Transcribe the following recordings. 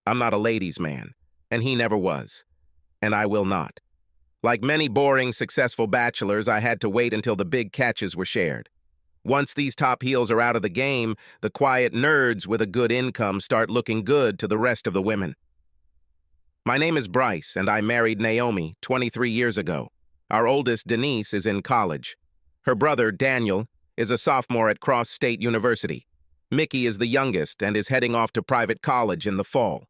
I'm not a ladies' man, and he never was, and I will not. Like many boring, successful bachelors, I had to wait until the big catches were shared. Once these top heels are out of the game, the quiet nerds with a good income start looking good to the rest of the women. My name is Bryce, and I married Naomi 23 years ago. Our oldest, Denise, is in college. Her brother, Daniel, is a sophomore at Cross State University. Mickey is the youngest and is heading off to private college in the fall.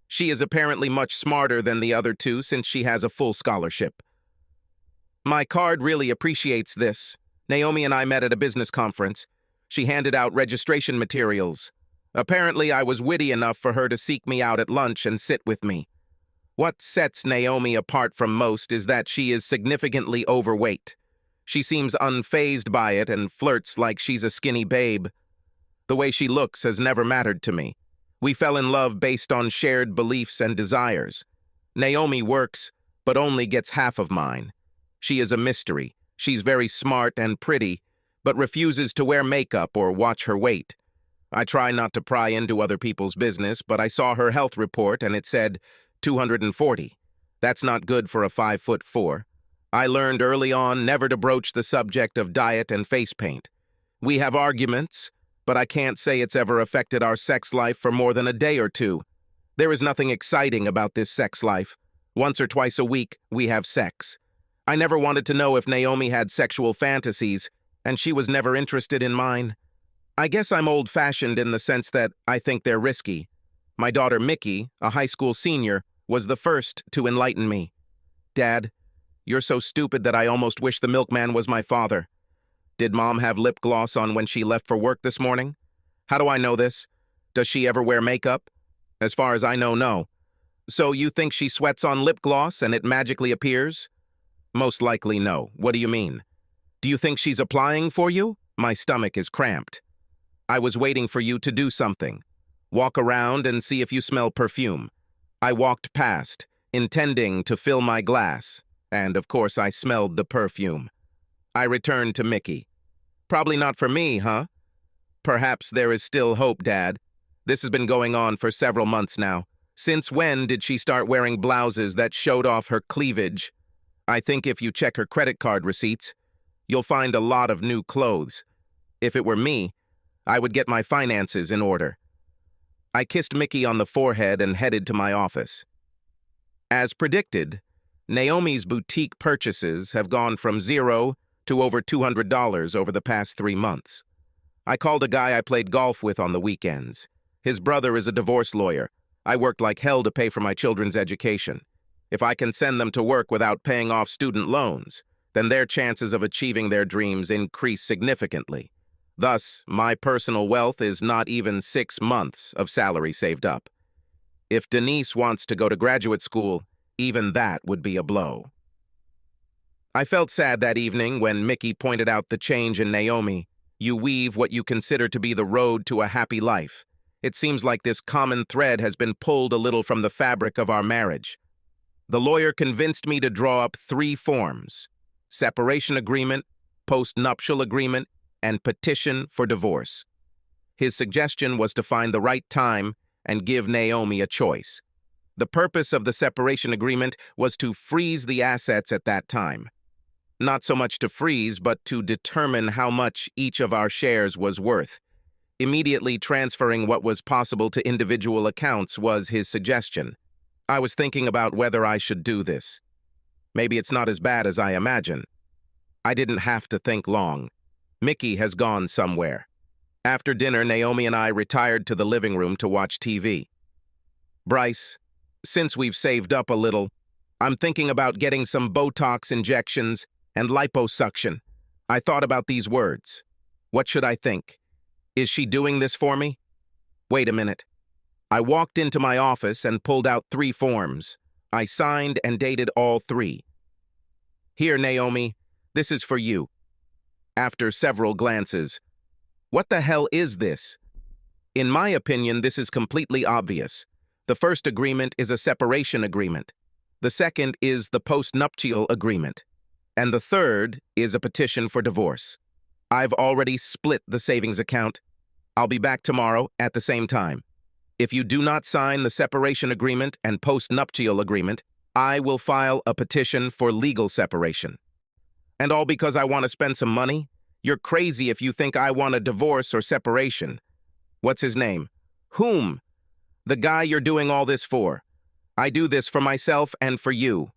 She is apparently much smarter than the other two since she has a full scholarship. My card really appreciates this. Naomi and I met at a business conference. She handed out registration materials. Apparently, I was witty enough for her to seek me out at lunch and sit with me. What sets Naomi apart from most is that she is significantly overweight. She seems unfazed by it and flirts like she's a skinny babe. The way she looks has never mattered to me. We fell in love based on shared beliefs and desires. Naomi works, but only gets half of mine. She is a mystery. She's very smart and pretty, but refuses to wear makeup or watch her weight. I try not to pry into other people's business, but I saw her health report and it said 240. That's not good for a 5'4". I learned early on never to broach the subject of diet and face paint. We have arguments, but I can't say it's ever affected our sex life for more than a day or two. There is nothing exciting about this sex life. Once or twice a week, we have sex. I never wanted to know if Naomi had sexual fantasies, and she was never interested in mine. I guess I'm old-fashioned in the sense that I think they're risky. My daughter Mickey, a high school senior, was the first to enlighten me. Dad, you're so stupid that I almost wish the milkman was my father. Did Mom have lip gloss on when she left for work this morning? How do I know this? Does she ever wear makeup? As far as I know, no. So you think she sweats on lip gloss and it magically appears? Most likely no. What do you mean? Do you think she's applying for you? My stomach is cramped. I was waiting for you to do something. Walk around and see if you smell perfume. I walked past, intending to fill my glass, and of course I smelled the perfume. I returned to Mickey. Probably not for me, huh? Perhaps there is still hope, Dad. This has been going on for several months now. Since when did she start wearing blouses that showed off her cleavage? I think if you check her credit card receipts, you'll find a lot of new clothes. If it were me, I would get my finances in order. I kissed Mickey on the forehead and headed to my office. As predicted, Naomi's boutique purchases have gone from $0 to over $200 over the past 3 months. I called a guy I played golf with on the weekends. His brother is a divorce lawyer. I worked like hell to pay for my children's education. If I can send them to work without paying off student loans, then their chances of achieving their dreams increase significantly. Thus, my personal wealth is not even 6 months of salary saved up. If Denise wants to go to graduate school, even that would be a blow. I felt sad that evening when Mickey pointed out the change in Naomi. You weave what you consider to be the road to a happy life. It seems like this common thread has been pulled a little from the fabric of our marriage. The lawyer convinced me to draw up 3 forms: separation agreement, post-nuptial agreement, and petition for divorce. His suggestion was to find the right time and give Naomi a choice. The purpose of the separation agreement was to freeze the assets at that time. Not so much to freeze, but to determine how much each of our shares was worth. Immediately transferring what was possible to individual accounts was his suggestion. I was thinking about whether I should do this. Maybe it's not as bad as I imagine. I didn't have to think long. Mickey has gone somewhere. After dinner, Naomi and I retired to the living room to watch TV. Bryce, since we've saved up a little, I'm thinking about getting some Botox injections and liposuction. I thought about these words. What should I think? Is she doing this for me? Wait a minute. I walked into my office and pulled out 3 forms. I signed and dated all 3. Here, Naomi, this is for you. After several glances, what the hell is this? In my opinion, this is completely obvious. The first agreement is a separation agreement. The second is the post-nuptial agreement. And the third is a petition for divorce. I've already split the savings account. I'll be back tomorrow at the same time. If you do not sign the separation agreement and post-nuptial agreement, I will file a petition for legal separation. And all because I want to spend some money? You're crazy if you think I want a divorce or separation. What's his name? Whom? The guy you're doing all this for. I do this for myself and for you.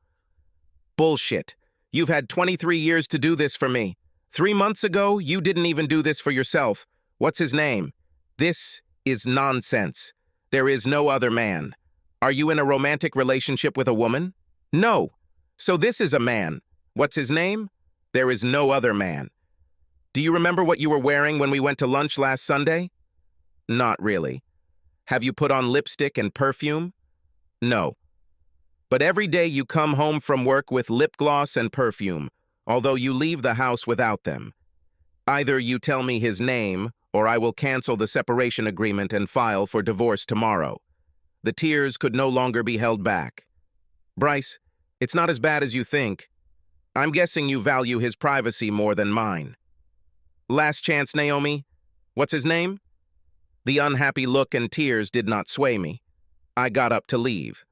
Bullshit. You've had 23 years to do this for me. 3 months ago, you didn't even do this for yourself. What's his name? This is nonsense. There is no other man. Are you in a romantic relationship with a woman? No. So this is a man. What's his name? There is no other man. Do you remember what you were wearing when we went to lunch last Sunday? Not really. Have you put on lipstick and perfume? No. But every day you come home from work with lip gloss and perfume, although you leave the house without them. Either you tell me his name, or I will cancel the separation agreement and file for divorce tomorrow. The tears could no longer be held back. Bryce, it's not as bad as you think. I'm guessing you value his privacy more than mine. Last chance, Naomi. What's his name? The unhappy look and tears did not sway me. I got up to leave.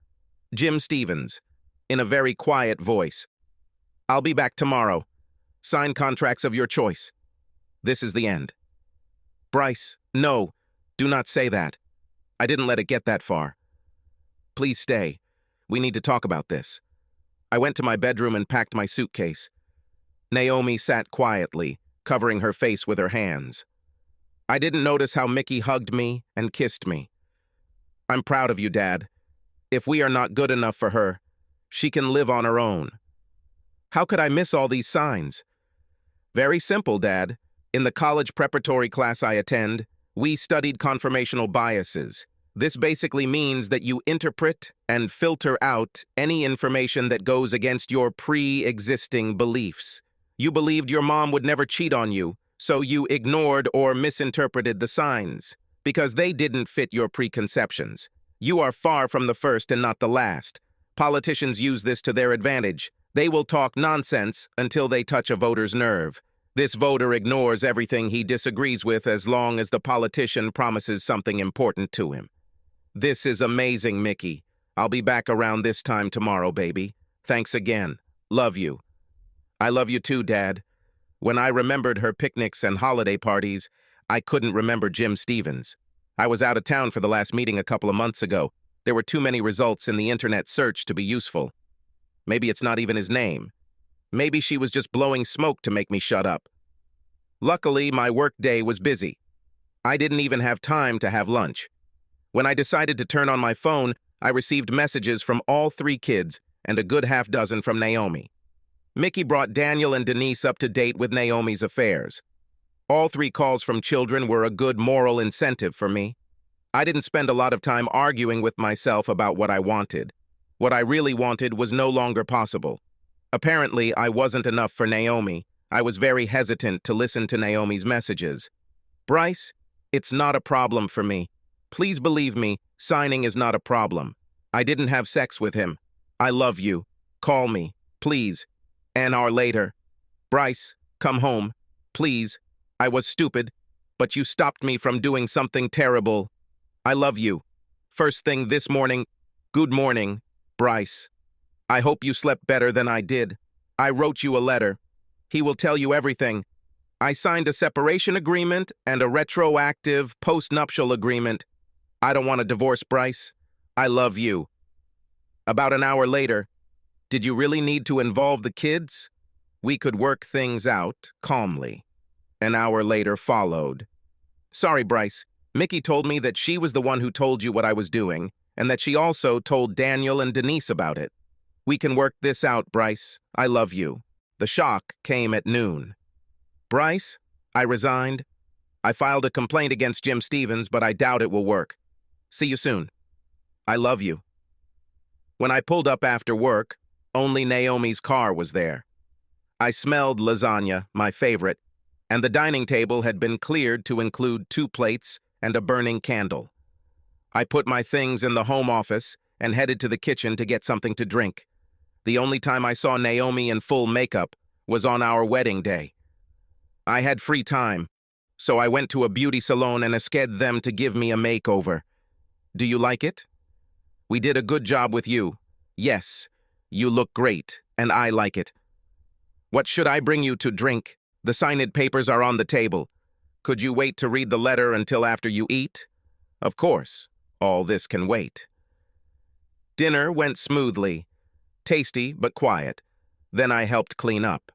Jim Stevens, in a very quiet voice. I'll be back tomorrow. Sign contracts of your choice. This is the end. Bryce, no, do not say that. I didn't let it get that far. Please stay. We need to talk about this. I went to my bedroom and packed my suitcase. Naomi sat quietly, covering her face with her hands. I didn't notice how Mickey hugged me and kissed me. I'm proud of you, Dad. If we are not good enough for her, she can live on her own. How could I miss all these signs? Very simple, Dad. In the college preparatory class I attend, we studied confirmational biases. This basically means that you interpret and filter out any information that goes against your pre-existing beliefs. You believed your mom would never cheat on you, so you ignored or misinterpreted the signs, because they didn't fit your preconceptions. You are far from the first and not the last. Politicians use this to their advantage. They will talk nonsense until they touch a voter's nerve. This voter ignores everything he disagrees with as long as the politician promises something important to him. This is amazing, Mickey. I'll be back around this time tomorrow, baby. Thanks again. Love you. I love you too, Dad. When I remembered her picnics and holiday parties, I couldn't remember Jim Stevens. I was out of town for the last meeting a couple of months ago. There were too many results in the internet search to be useful. Maybe it's not even his name. Maybe she was just blowing smoke to make me shut up. Luckily, my work day was busy. I didn't even have time to have lunch. When I decided to turn on my phone, I received messages from all 3 kids and a good half dozen from Naomi. Mickey brought Daniel and Denise up to date with Naomi's affairs. All 3 calls from children were a good moral incentive for me. I didn't spend a lot of time arguing with myself about what I wanted. What I really wanted was no longer possible. Apparently, I wasn't enough for Naomi. I was very hesitant to listen to Naomi's messages. Bryce, it's not a problem for me. Please believe me, signing is not a problem. I didn't have sex with him. I love you. Call me, please. An hour later. Bryce, come home, please. I was stupid, but you stopped me from doing something terrible. I love you. First thing this morning, good morning, Bryce. I hope you slept better than I did. I wrote you a letter. He will tell you everything. I signed a separation agreement and a retroactive post-nuptial agreement. I don't want a divorce, Bryce. I love you. About an hour later, did you really need to involve the kids? We could work things out calmly. An hour later followed. Sorry, Bryce. Mickey told me that she was the one who told you what I was doing, and that she also told Daniel and Denise about it. We can work this out, Bryce. I love you. The shock came at noon. Bryce, I resigned. I filed a complaint against Jim Stevens, but I doubt it will work. See you soon. I love you. When I pulled up after work, only Naomi's car was there. I smelled lasagna, my favorite, and the dining table had been cleared to include 2 plates and a burning candle. I put my things in the home office and headed to the kitchen to get something to drink. The only time I saw Naomi in full makeup was on our wedding day. I had free time, so I went to a beauty salon and asked them to give me a makeover. Do you like it? We did a good job with you. Yes, you look great, and I like it. What should I bring you to drink? The signed papers are on the table. Could you wait to read the letter until after you eat? Of course, all this can wait. Dinner went smoothly, tasty but quiet. Then I helped clean up.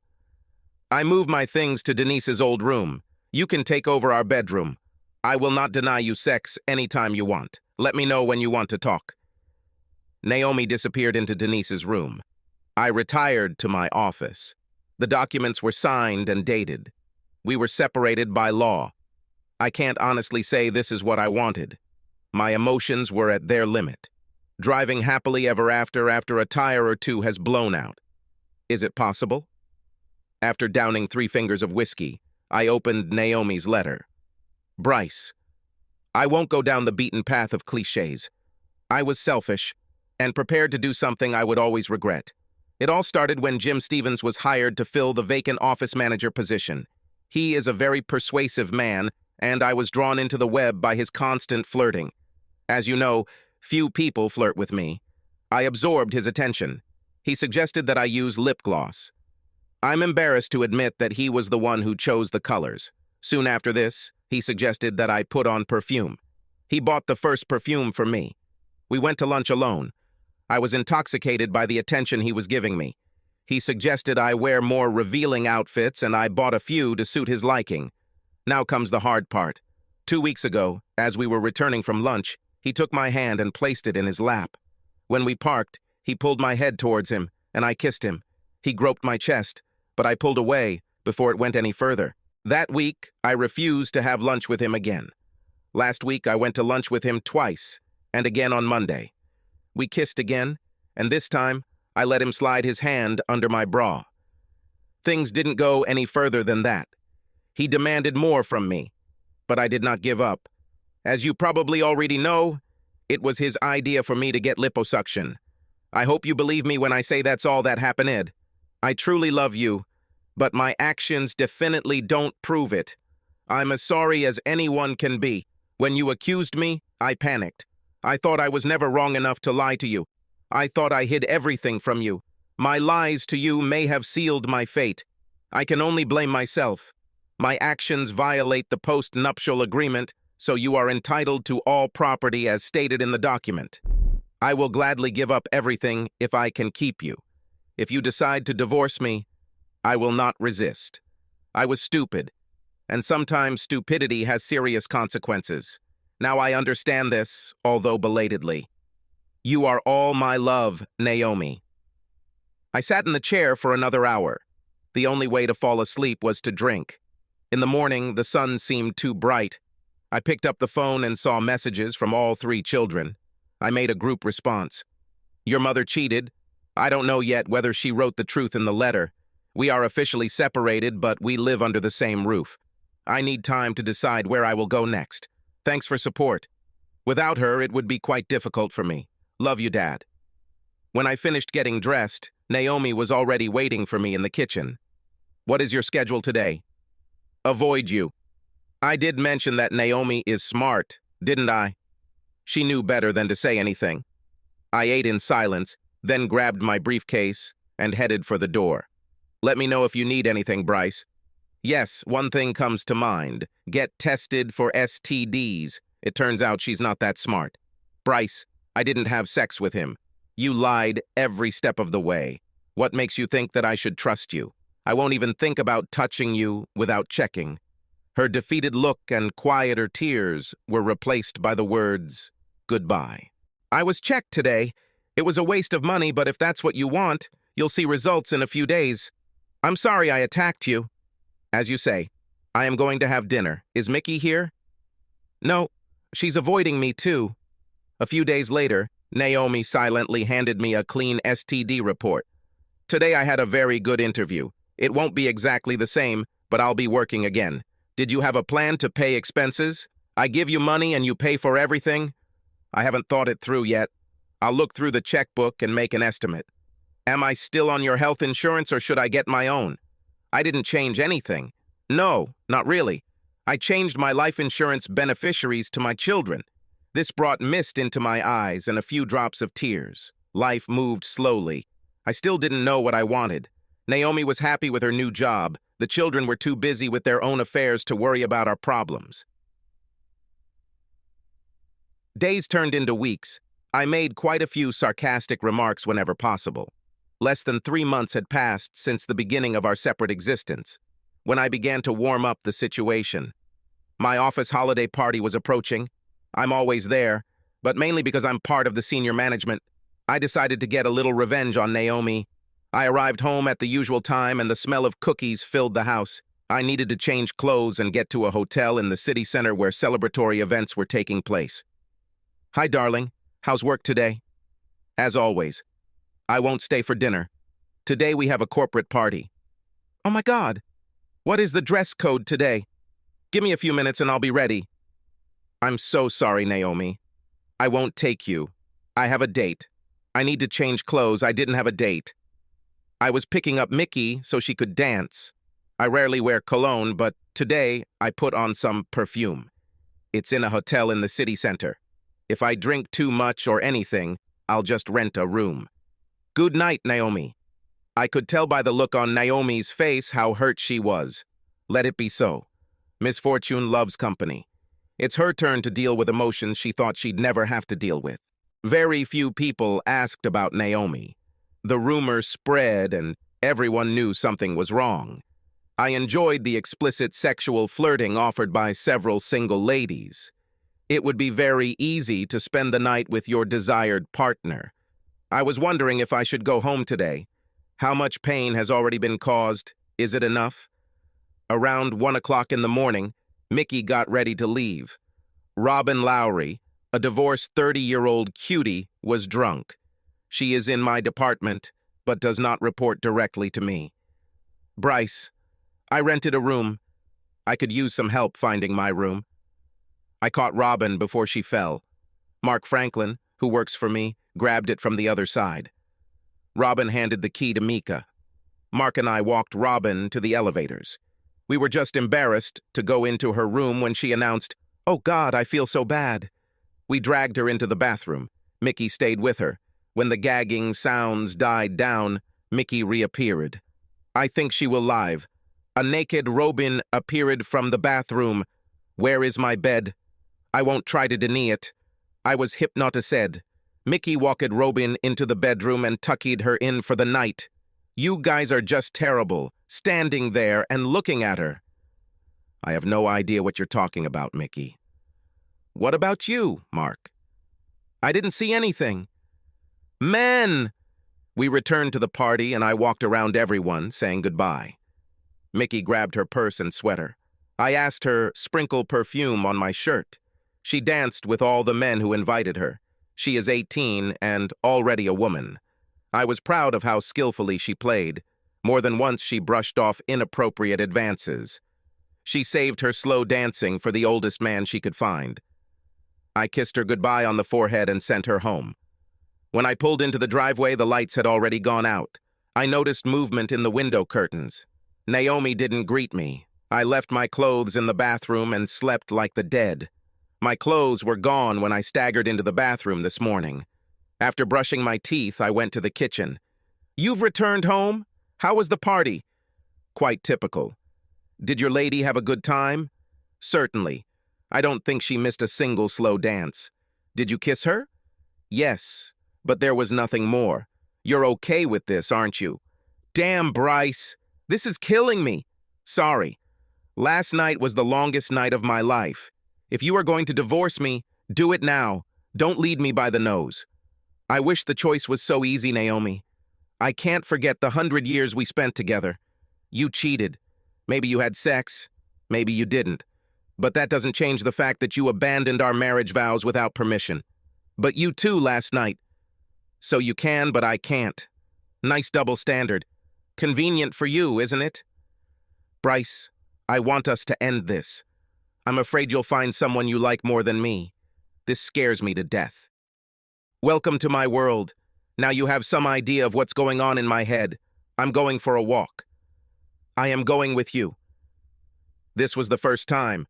I moved my things to Denise's old room. You can take over our bedroom. I will not deny you sex anytime you want. Let me know when you want to talk. Naomi disappeared into Denise's room. I retired to my office. The documents were signed and dated. We were separated by law. I can't honestly say this is what I wanted. My emotions were at their limit. Driving happily ever after a tire or two has blown out. Is it possible? After downing 3 fingers of whiskey, I opened Naomi's letter. Bryce, I won't go down the beaten path of cliches. I was selfish and prepared to do something I would always regret. It all started when Jim Stevens was hired to fill the vacant office manager position. He is a very persuasive man, and I was drawn into the web by his constant flirting. As you know, few people flirt with me. I absorbed his attention. He suggested that I use lip gloss. I'm embarrassed to admit that he was the one who chose the colors. Soon after this, he suggested that I put on perfume. He bought the first perfume for me. We went to lunch alone. I was intoxicated by the attention he was giving me. He suggested I wear more revealing outfits, and I bought a few to suit his liking. Now comes the hard part. 2 weeks ago, as we were returning from lunch, he took my hand and placed it in his lap. When we parked, he pulled my head towards him, and I kissed him. He groped my chest, but I pulled away before it went any further. That week, I refused to have lunch with him again. Last week, I went to lunch with him twice, and again on Monday. We kissed again, and this time, I let him slide his hand under my bra. Things didn't go any further than that. He demanded more from me, but I did not give up. As you probably already know, it was his idea for me to get liposuction. I hope you believe me when I say that's all that happened. I truly love you, but my actions definitely don't prove it. I'm as sorry as anyone can be. When you accused me, I panicked. I thought I was never wrong enough to lie to you. I thought I hid everything from you. My lies to you may have sealed my fate. I can only blame myself. My actions violate the post-nuptial agreement, so you are entitled to all property as stated in the document. I will gladly give up everything if I can keep you. If you decide to divorce me, I will not resist. I was stupid, and sometimes stupidity has serious consequences. Now I understand this, although belatedly. You are all my love, Naomi. I sat in the chair for another hour. The only way to fall asleep was to drink. In the morning, the sun seemed too bright. I picked up the phone and saw messages from all 3 children. I made a group response. Your mother cheated. I don't know yet whether she wrote the truth in the letter. We are officially separated, but we live under the same roof. I need time to decide where I will go next. Thanks for support. Without her, it would be quite difficult for me. Love you, Dad. When I finished getting dressed, Naomi was already waiting for me in the kitchen. What is your schedule today? Avoid you. I did mention that Naomi is smart, didn't I? She knew better than to say anything. I ate in silence, then grabbed my briefcase and headed for the door. Let me know if you need anything, Bryce. Yes, one thing comes to mind. Get tested for STDs. It turns out she's not that smart. Bryce, I didn't have sex with him. You lied every step of the way. What makes you think that I should trust you? I won't even think about touching you without checking. Her defeated look and quieter tears were replaced by the words, goodbye. I was checked today. It was a waste of money, but if that's what you want, you'll see results in a few days. I'm sorry I attacked you. As you say, I am going to have dinner. Is Mickey here? No, she's avoiding me too. A few days later, Naomi silently handed me a clean STD report. Today I had a very good interview. It won't be exactly the same, but I'll be working again. Did you have a plan to pay expenses? I give you money and you pay for everything? I haven't thought it through yet. I'll look through the checkbook and make an estimate. Am I still on your health insurance or should I get my own? I didn't change anything. No, not really. I changed my life insurance beneficiaries to my children. This brought mist into my eyes and a few drops of tears. Life moved slowly. I still didn't know what I wanted. Naomi was happy with her new job. The children were too busy with their own affairs to worry about our problems. Days turned into weeks. I made quite a few sarcastic remarks whenever possible. Less than 3 months had passed since the beginning of our separate existence, when I began to warm up the situation. My office holiday party was approaching. I'm always there, but mainly because I'm part of the senior management. I decided to get a little revenge on Naomi. I arrived home at the usual time and the smell of cookies filled the house. I needed to change clothes and get to a hotel in the city center where celebratory events were taking place. "Hi, darling. How's work today?" "As always. I won't stay for dinner. Today we have a corporate party." "Oh my God. What is the dress code today? Give me a few minutes and I'll be ready." "I'm so sorry, Naomi. I won't take you. I have a date. I need to change clothes. I didn't have a date. I was picking up Mickey so she could dance. I rarely wear cologne, but today I put on some perfume. It's in a hotel in the city center. If I drink too much or anything, I'll just rent a room." "Good night, Naomi." I could tell by the look on Naomi's face how hurt she was. Let it be so. Misfortune loves company. It's her turn to deal with emotions she thought she'd never have to deal with. Very few people asked about Naomi. The rumor spread and everyone knew something was wrong. I enjoyed the explicit sexual flirting offered by several single ladies. It would be very easy to spend the night with your desired partner. I was wondering if I should go home today. How much pain has already been caused? Is it enough? Around 1 o'clock in the morning, Mickey got ready to leave. Robin Lowry, a divorced 30-year-old cutie, was drunk. She is in my department, but does not report directly to me. "Bryce, I rented a room. I could use some help finding my room." I caught Robin before she fell. Mark Franklin, who works for me, grabbed it from the other side. Robin handed the key to Mika. Mark and I walked Robin to the elevators. We were just embarrassed to go into her room when she announced, "Oh God, I feel so bad." We dragged her into the bathroom. Mickey stayed with her. When the gagging sounds died down, Mickey reappeared. "I think she will live." A naked Robin appeared from the bathroom. "Where is my bed?" "I won't try to deny it. I was hypnotized." Mickey walked Robin into the bedroom and tucked her in for the night. "You guys are just terrible, standing there and looking at her." "I have no idea what you're talking about, Mickey." "What about you, Mark?" "I didn't see anything." "Men!" We returned to the party and I walked around everyone, saying goodbye. Mickey grabbed her purse and sweater. I asked her sprinkle perfume on my shirt. She danced with all the men who invited her. She is 18 and already a woman. I was proud of how skillfully she played. More than once she brushed off inappropriate advances. She saved her slow dancing for the oldest man she could find. I kissed her goodbye on the forehead and sent her home. When I pulled into the driveway, the lights had already gone out. I noticed movement in the window curtains. Naomi didn't greet me. I left my clothes in the bathroom and slept like the dead. My clothes were gone when I staggered into the bathroom this morning. After brushing my teeth, I went to the kitchen. "You've returned home? How was the party?" "Quite typical." "Did your lady have a good time?" "Certainly. I don't think she missed a single slow dance." "Did you kiss her?" "Yes, but there was nothing more." "You're okay with this, aren't you?" "Damn, Bryce. This is killing me." "Sorry. Last night was the longest night of my life. If you are going to divorce me, do it now. Don't lead me by the nose." "I wish the choice was so easy, Naomi. I can't forget the 100 years we spent together. You cheated. Maybe you had sex. Maybe you didn't. But that doesn't change the fact that you abandoned our marriage vows without permission. But you too last night. So you can, but I can't. Nice double standard. Convenient for you, isn't it?" "Bryce, I want us to end this. I'm afraid you'll find someone you like more than me. This scares me to death. Welcome to my world. Now you have some idea of what's going on in my head. I'm going for a walk." "I am going with you." This was the first time.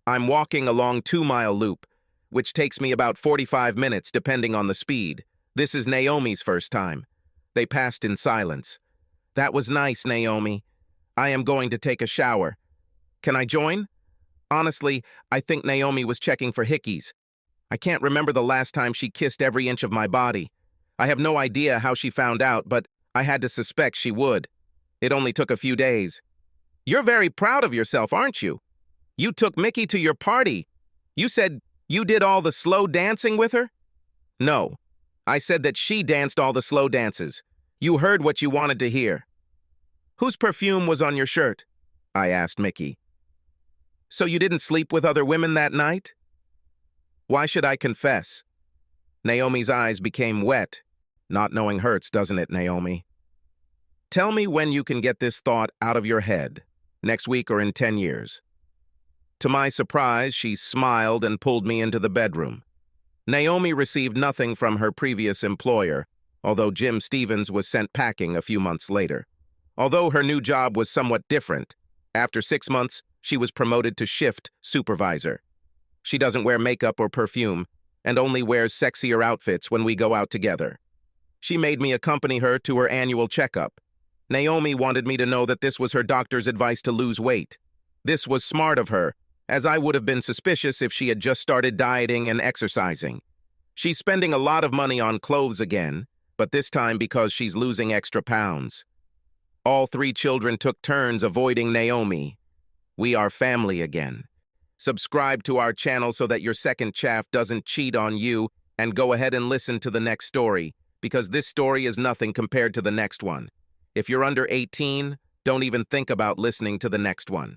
I'm walking along 2 Mile Loop. which takes me about 45 minutes depending on the speed. This is Naomi's first time. They passed in silence. That was nice, Naomi. I am going to take a shower. Can I join? Honestly, I think Naomi was checking for hickeys. I can't remember the last time she kissed every inch of my body. I have no idea how she found out, but I had to suspect she would. It only took a few days. You're very proud of yourself, aren't you? You took Mickey to your party. You said you did all the slow dancing with her? No. I said that she danced all the slow dances. You heard what you wanted to hear. Whose perfume was on your shirt? I asked Mickey. So you didn't sleep with other women that night? Why should I confess? Naomi's eyes became wet. Not knowing hurts, doesn't it, Naomi? Tell me when you can get this thought out of your head, next week or in 10 years. To my surprise, she smiled and pulled me into the bedroom. Naomi received nothing from her previous employer, although Jim Stevens was sent packing a few months later. Although her new job was somewhat different, after 6 months, she was promoted to shift supervisor. She doesn't wear makeup or perfume, and only wears sexier outfits when we go out together. She made me accompany her to her annual checkup. Naomi wanted me to know that this was her doctor's advice to lose weight. This was smart of her, as I would have been suspicious if she had just started dieting and exercising. She's spending a lot of money on clothes again, but this time because she's losing extra pounds. All 3 children took turns avoiding Naomi. We are family again. Subscribe to our channel so that your second chaff doesn't cheat on you, and go ahead and listen to the next story, because this story is nothing compared to the next one. If you're under 18, don't even think about listening to the next one.